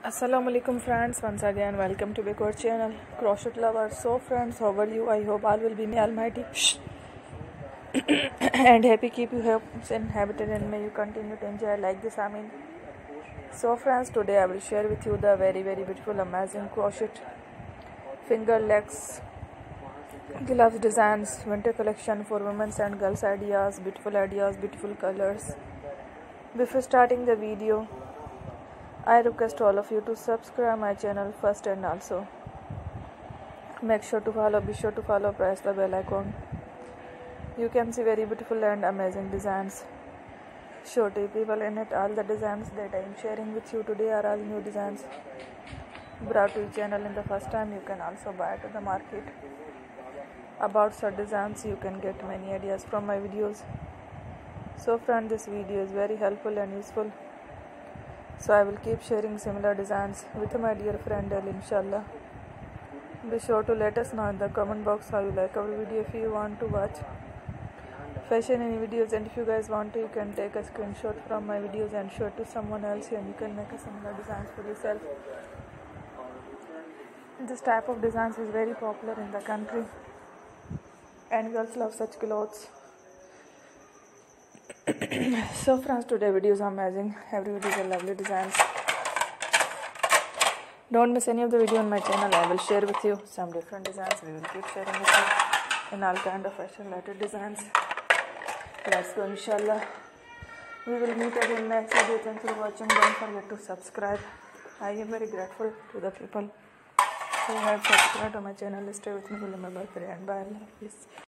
Assalamualaikum friends, once again welcome to our channel Crochet Lover. So friends, how are you? I hope all will be may almighty and happy, keep you healthy and habited, and may you continue to enjoy like this. So friends, today I will share with you the very beautiful amazing crochet finger legs gloves designs winter collection for women and girls. Ideas, beautiful colors. Before starting the video, I request all of you to subscribe my channel first, and also be sure to follow, press the bell icon. You can see very beautiful and amazing designs. Show to people in it. All the designs that I am sharing with you today are all new designs brought to your channel in the first time. You can also buy to the market. About such designs, you can get many ideas from my videos. So friend, this video is very helpful and useful. So I will keep sharing similar designs with my dear friend El, inshallah. Be sure to let us know in the comment box how you like our video. If you want to watch fashion any videos, and if you guys want to, you can take a screenshot from my videos and show it to someone else, and you can make a similar designs for yourself. This type of designs is very popular in the country, and girls love such clothes. So friends, today video is amazing. Every video is a lovely designs. Don't miss any of the video on my channel. I will share with you some different designs. We will keep sharing with you in all kind of fashion related designs. Let's go, inshallah. We will meet again next video. Thanks for watching. Don't forget to subscribe. I am very grateful to the people who have subscribed to my channel. Stay with me till my birthday, and bye. Allah Hafiz.